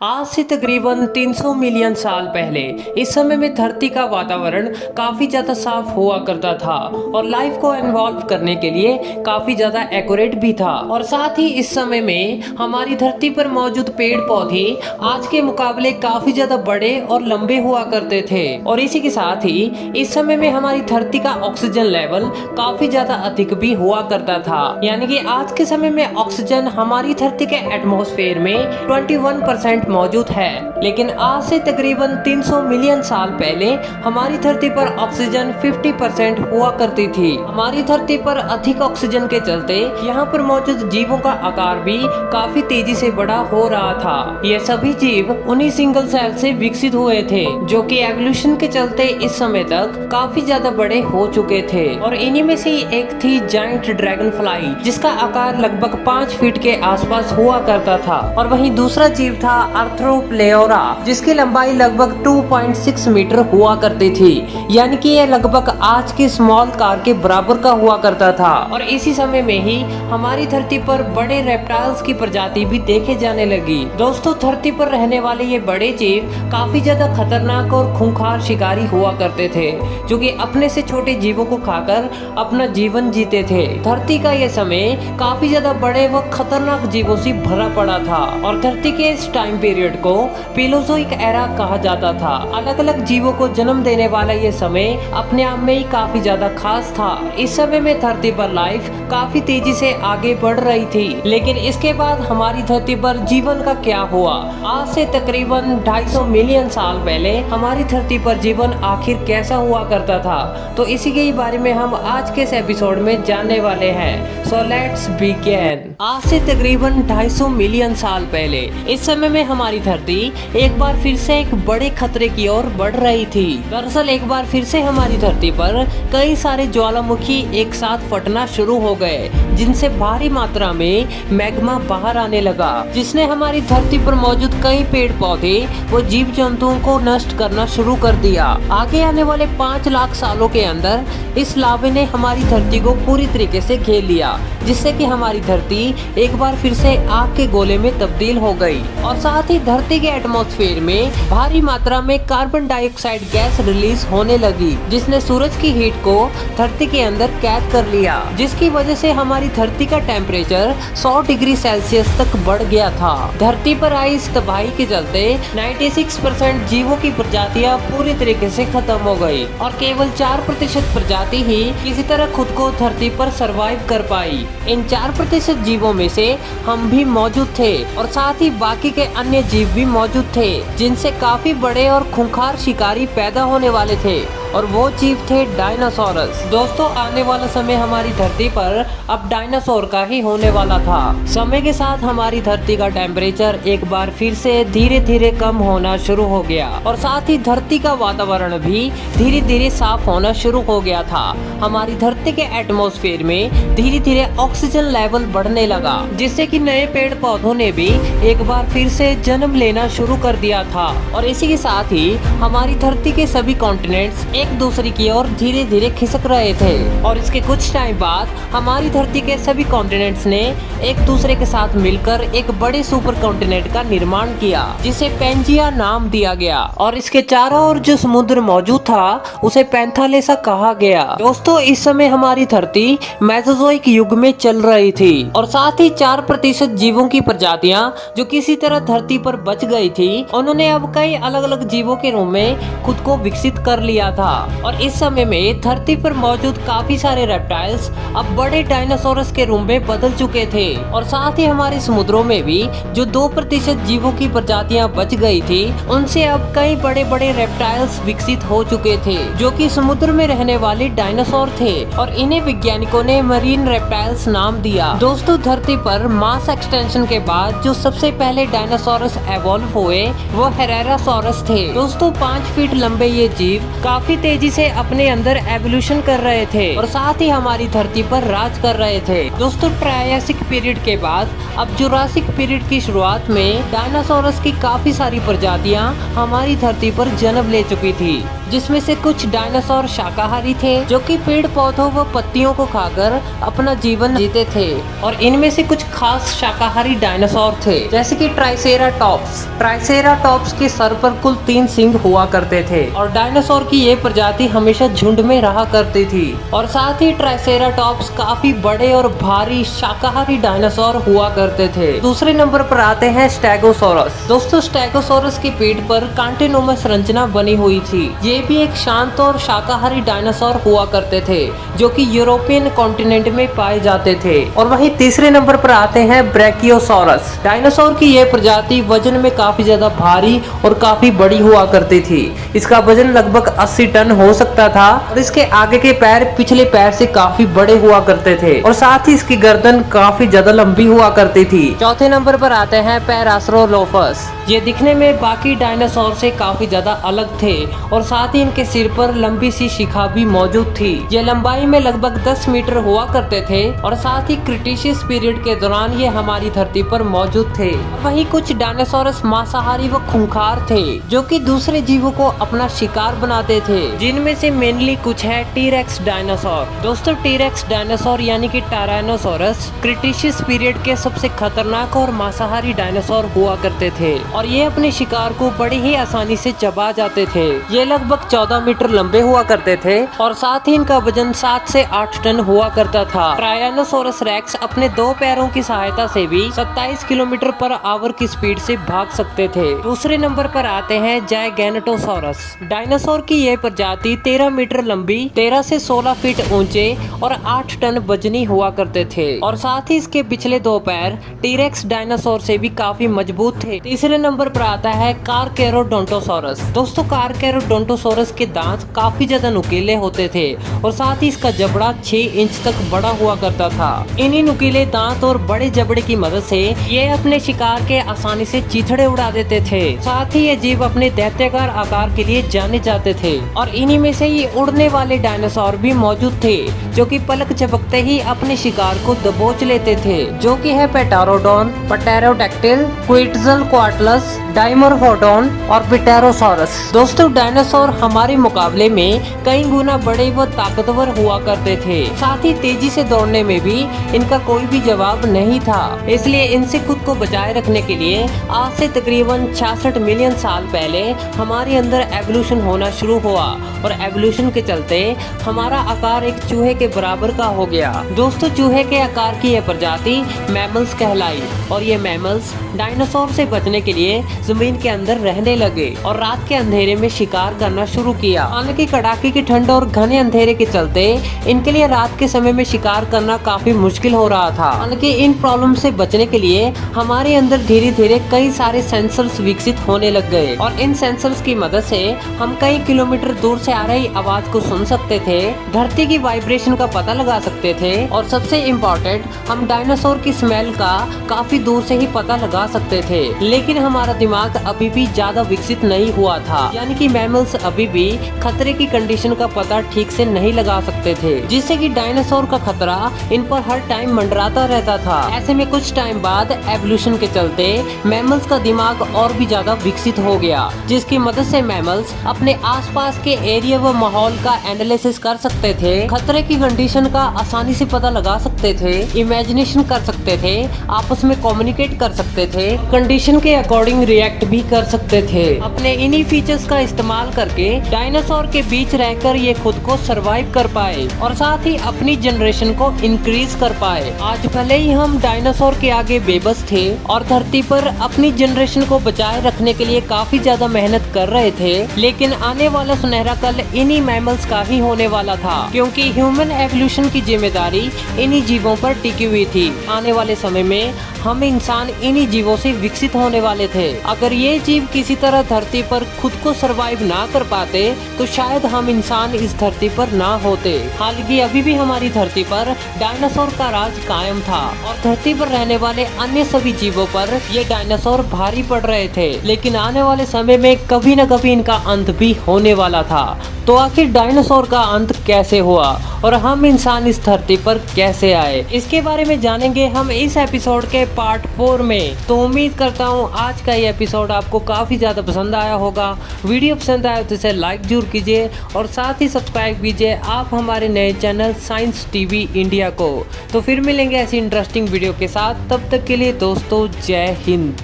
आज से तकरीबन 300 मिलियन साल पहले इस समय में धरती का वातावरण काफ़ी ज़्यादा साफ हुआ करता था और लाइफ को इन्वॉल्व करने के लिए काफ़ी ज़्यादा एक्यूरेट भी था। और साथ ही इस समय में हमारी धरती पर मौजूद पेड़ पौधे आज के मुकाबले काफ़ी ज़्यादा बड़े और लंबे हुआ करते थे। और इसी के साथ ही इस समय में हमारी धरती का ऑक्सीजन लेवल काफ़ी ज़्यादा अधिक भी हुआ करता था। यानी कि आज के समय में ऑक्सीजन हमारी धरती के एटमॉस्फेयर में 21% मौजूद है। लेकिन आज से तकरीबन 300 मिलियन साल पहले हमारी धरती पर ऑक्सीजन 50% हुआ करती थी। हमारी धरती पर अधिक ऑक्सीजन के चलते यहाँ पर मौजूद जीवों का आकार भी काफी तेजी से बड़ा हो रहा था। ये सभी जीव उन्हीं सिंगल सेल से विकसित हुए थे जो कि एवोल्यूशन के चलते इस समय तक काफी ज्यादा बड़े हो चुके थे। और इन्हीं में से एक थी जायंट ड्रैगन फ्लाई, जिसका आकार लगभग 5 फीट के आसपास हुआ करता था। और वहीं दूसरा जीव था आर्थ्रोप्लेयोरा, जिसकी लंबाई लगभग 2.6 मीटर हुआ करती थी। यानी कि यह लगभग आज की स्मॉल कार के बराबर का हुआ करता था। और इसी समय में ही हमारी धरती पर बड़े रेप्टाइल्स की प्रजाति भी देखे जाने लगी। दोस्तों, धरती पर रहने वाले ये बड़े जीव काफी ज्यादा खतरनाक और खूंखार शिकारी हुआ करते थे, जो कि अपने से छोटे जीवों को खाकर अपना जीवन जीते थे। धरती का यह समय काफी ज्यादा बड़े व खतरनाक जीवों से भरा पड़ा था। और धरती के इस टाइम पीरियड को पेलोजोइक एरा कहा जाता था। अलग अलग जीवों को जन्म देने वाला ये समय अपने आप में ही काफी ज्यादा खास था। इस समय में धरती पर लाइफ काफी तेजी से आगे बढ़ रही थी। लेकिन इसके बाद हमारी धरती पर जीवन का क्या हुआ? आज से तकरीबन 250 मिलियन साल पहले हमारी धरती पर जीवन आखिर कैसा हुआ करता था, तो इसी के बारे में हम आज के इस एपिसोड में जानने वाले हैं। So let's begin. आज से तकरीबन 250 मिलियन साल पहले इस समय में हमारी धरती एक बार फिर से एक बड़े खतरे की ओर बढ़ रही थी। दरअसल एक बार फिर से हमारी धरती पर कई सारे ज्वालामुखी एक साथ फटना शुरू हो गए, जिनसे भारी मात्रा में मैग्मा बाहर आने लगा, जिसने हमारी धरती पर मौजूद कई पेड़ पौधे व जीव जंतुओं को नष्ट करना शुरू कर दिया। आगे आने वाले 5 लाख सालों के अंदर इस लावे ने हमारी धरती को पूरी तरीके से घेर लिया, जिससे कि हमारी धरती एक बार फिर से आग के गोले में तब्दील हो गई। और साथ ही धरती के एटमॉस्फेयर में भारी मात्रा में कार्बन डाइऑक्साइड गैस रिलीज होने लगी, जिसने सूरज की हीट को धरती के अंदर कैद कर लिया, जिसकी वजह से हमारी धरती का टेम्परेचर 100 डिग्री सेल्सियस तक बढ़ गया था। धरती पर आई इस तबाही के चलते 96% जीवों की प्रजातियां पूरी तरीके से खत्म हो गई और केवल 4% प्रजाति ही किसी तरह खुद को धरती पर सरवाइव कर पाई। इन 4% जीवों में से हम भी मौजूद थे और साथ ही बाकी के अन्य जीव भी मौजूद थे, जिनसे काफी बड़े और खूंखार शिकारी पैदा होने वाले थे, और वो जीव थे डायनासोरस। दोस्तों, आने वाला समय हमारी धरती पर अब डायनासोर का ही होने वाला था। समय के साथ हमारी धरती का टेम्परेचर एक बार फिर से धीरे धीरे कम होना शुरू हो गया और साथ ही धरती का वातावरण भी धीरे धीरे साफ होना शुरू हो गया था। हमारी धरती के एटमॉस्फेयर में धीरे धीरे ऑक्सीजन लेवल बढ़ने लगा, जिससे कि नए पेड़ पौधों ने भी एक बार फिर से जन्म लेना शुरू कर दिया था। और इसी के साथ ही हमारी धरती के सभी कॉन्टिनेंट्स एक दूसरे की ओर धीरे धीरे खिसक रहे थे। और इसके कुछ टाइम बाद हमारी धरती के सभी कॉन्टिनेंट्स ने एक दूसरे के साथ मिलकर एक बड़े सुपर कॉन्टिनेंट का निर्माण किया, जिसे पेंजिया नाम दिया गया। और इसके चारों ओर जो समुद्र मौजूद था उसे पैंथालेसा कहा गया। दोस्तों, इस समय हमारी धरती मेसोजोइक युग में चल रही थी और साथ ही 4% जीवों की प्रजातियां जो किसी तरह धरती पर बच गई थी, उन्होंने अब कई अलग अलग जीवों के रूप में खुद को विकसित कर लिया था। और इस समय में धरती पर मौजूद काफी सारे रेप्टाइल्स अब बड़े डायनासोरस के रूप में बदल चुके थे। और साथ ही हमारे समुद्रों में भी जो 2% जीवों की प्रजातियां बच गई थी, उनसे अब कई बड़े बड़े रेप्टाइल्स विकसित हो चुके थे, जो कि समुद्र में रहने वाले डायनासोर थे। और इन्हें वैज्ञानिकों ने मरीन रेप्टाइल्स नाम दिया। दोस्तों, धरती पर मास एक्सटेंशन के बाद जो सबसे पहले डायनासोरस एवॉल्व हुए वो हेरारासोरस थे। दोस्तों, 5 फीट लंबे ये जीव काफी तेजी से अपने अंदर एवोल्यूशन कर रहे थे और साथ ही हमारी धरती पर राज कर रहे थे। दोस्तों, ट्रायसिक पीरियड के बाद अब जुरासिक पीरियड की शुरुआत में डायनासोरस की काफी सारी प्रजातियां हमारी धरती पर जन्म ले चुकी थी, जिसमें से कुछ डायनासोर शाकाहारी थे जो कि पेड़ पौधों व पत्तियों को खाकर अपना जीवन जीते थे, और इनमें से कुछ खास शाकाहारी डायनासोर थे जैसे कि ट्राइसेराटॉप्स। ट्राइसेराटॉप्स के सर पर कुल 3 सींग हुआ करते थे और डायनासोर की ये प्रजाति हमेशा झुंड में रहा करती थी। और साथ ही ट्राइसेराटॉप्स काफी बड़े और भारी शाकाहारी डायनासोर हुआ करते थे। दूसरे नंबर पर आते हैं स्टेगोसोरस। दोस्तों, स्टेगोसोरस की पीठ पर कांटेनुमा संरचना बनी हुई थी। ये भी एक शांत और शाकाहारी डायनासोर हुआ करते थे जो कि यूरोपियन कॉन्टिनेंट में पाए जाते थे। और वहीं तीसरे नंबर पर आते हैं ब्रैकियोसोरस। डायनासोर की यह प्रजाति वजन में काफी ज्यादा भारी और काफी बड़ी हुआ करती थी। इसका वजन लगभग 80 टन हो सकता था और इसके आगे के पैर पिछले पैर से काफी बड़े हुआ करते थे और साथ ही इसकी गर्दन काफी ज्यादा लंबी हुआ करती थी। चौथे नंबर पर आते हैं पैरासोरोलोफस। ये दिखने में बाकी डायनासोर से काफी ज्यादा अलग थे और साथ ही इनके सिर पर लंबी सी शिखा भी मौजूद थी। ये लंबाई में लगभग 10 मीटर हुआ करते थे और साथ ही क्रिटेशियस पीरियड के दौरान ये हमारी धरती पर मौजूद थे। वहीं कुछ डायनासोरस मांसाहारी व खूंखार थे जो कि दूसरे जीवों को अपना शिकार बनाते थे, जिनमें से मेनली कुछ है टीरेक्स डायनासोर। दोस्तों, टीरेक्स डायनासोर यानी कि टायरानोसोरस क्रिटेशियस पीरियड के सबसे खतरनाक और मांसाहारी डायनासोर हुआ करते थे और ये अपने शिकार को बड़ी ही आसानी से चबा जाते थे। ये लगभग 14 मीटर लंबे हुआ करते थे और साथ ही इनका वजन 7 से 8 टन हुआ करता था। ट्रायनोसोरस रेक्स अपने 2 पैरों की सहायता से भी 27 किलोमीटर पर आवर की स्पीड से भाग सकते थे। दूसरे नंबर पर आते हैं जायगैनटोसोरस। डायनासोर की यह प्रजाति 13 मीटर लंबी, 13 से 16 फीट ऊंचे और 8 टन वजनी हुआ करते थे और साथ ही इसके पिछले 2 पैर टीरेक्स डायनासोर से भी काफी मजबूत थे। तीसरे नंबर पर आता है कारकेरोडोंटोसोरस। दोस्तों, कारकेरोडोंटोसोरस के दांत काफी ज्यादा नुकीले होते थे और साथ ही इसका जबड़ा 6 इंच तक बड़ा हुआ करता था। इन्हीं नुकीले दांत और बड़े जबड़े की मदद से ये अपने शिकार के आसानी से चीथड़े उड़ा देते थे। साथ ही ये जीव अपने दैत्याकार आकार के लिए जाने जाते थे और इन्हीं में से ये उड़ने वाले डायनासोर भी मौजूद थे जो कि पलक झपकते ही अपने शिकार को दबोच लेते थे, जो कि है पेटारोडोन, पटेरोडैक्टिल, क्विट्ज़लकोआटलस, डाइमोरफोडोन और पिटेरोसोरस। दोस्तों, डायनासोर हमारे मुकाबले में कई गुना बड़े व ताकतवर हुआ करते थे। साथ ही तेजी से दौड़ने में भी इनका कोई भी जवाब नहीं था। इसलिए इनसे खुद को बचाए रखने के लिए आज से तकरीबन 66 मिलियन साल पहले हमारे अंदर एवोल्यूशन होना शुरू हुआ और एवोल्यूशन के चलते हमारा आकार एक चूहे के बराबर का हो गया। दोस्तों, चूहे के आकार की यह प्रजाति मैमल्स कहलाई और ये मैमल्स डायनासोर से बचने के लिए जमीन के अंदर रहने लगे और रात के अंधेरे में शिकार करना शुरू किया। हालांकि कड़ाके की ठंड और घने अंधेरे के चलते इनके लिए रात के समय में शिकार करना काफी मुश्किल हो रहा था। हालांकि इन प्रॉब्लम से बचने के लिए हमारे अंदर धीरे धीरे कई सारे सेंसर्स विकसित होने लग गए और इन सेंसर्स की मदद से हम कई किलोमीटर दूर से आ रही आवाज को सुन सकते थे, धरती की वाइब्रेशन का पता लगा सकते थे और सबसे इम्पोर्टेंट, हम डायनासोर की स्मेल का काफी दूर से ही पता लगा सकते थे। लेकिन हमारा दिमाग अभी भी ज्यादा विकसित नहीं हुआ था, यानी कि मैमल्स अभी भी खतरे की कंडीशन का पता ठीक से नहीं लगा सकते थे, जिससे कि डायनासोर का खतरा इन पर हर टाइम मंडराता रहता था। ऐसे में कुछ टाइम बाद एवोल्यूशन के चलते मैमल्स का दिमाग और भी ज्यादा विकसित हो गया, जिसकी मदद से मैमल्स अपने आसपास के एरिया व माहौल का एनालिसिस कर सकते थे, खतरे की कंडीशन का आसानी से पता लगा सकते थे, इमेजिनेशन कर सकते थे, आपस में कम्युनिकेट कर सकते थे, कंडीशन के अकॉर्डिंग रिएक्ट भी कर सकते थे। अपने इन्हीं फीचर्स का इस्तेमाल करके डायनासोर के बीच रहकर ये खुद को सरवाइव कर पाए और साथ ही अपनी जनरेशन को इंक्रीज कर पाए। आज भले ही हम डायनासोर के आगे बेबस थे और धरती पर अपनी जनरेशन को बचाए रखने के लिए काफी ज्यादा मेहनत कर रहे थे, लेकिन आने वाला सुनहरा कल इन्हीं मैमल्स का ही होने वाला था, क्योंकि ह्यूमन एवोल्यूशन की जिम्मेदारी इन्हीं जीवों पर टिकी हुई थी। आने वाले समय में हम इंसान इन्हीं जीवों से विकसित होने वाले थे। अगर ये जीव किसी तरह धरती पर खुद को सरवाइव ना कर पाते तो शायद हम इंसान इस धरती पर ना होते। हालांकि अभी भी हमारी धरती पर डायनासोर का राज कायम था और धरती पर रहने वाले अन्य सभी जीवों पर ये डायनासोर भारी पड़ रहे थे। लेकिन आने वाले समय में कभी न कभी इनका अंत भी होने वाला था। तो आखिर डायनासोर का अंत कैसे हुआ और हम इंसान इस धरती पर कैसे आए, इसके बारे में जानेंगे हम इस एपिसोड के पार्ट 4 में। तो उम्मीद करता हूँ आज का ये एपिसोड आपको काफ़ी ज़्यादा पसंद आया होगा। वीडियो पसंद आया तो इसे लाइक जरूर कीजिए और साथ ही सब्सक्राइब कीजिए आप हमारे नए चैनल साइंस टीवी इंडिया को। तो फिर मिलेंगे ऐसी इंटरेस्टिंग वीडियो के साथ, तब तक के लिए दोस्तों जय हिंद।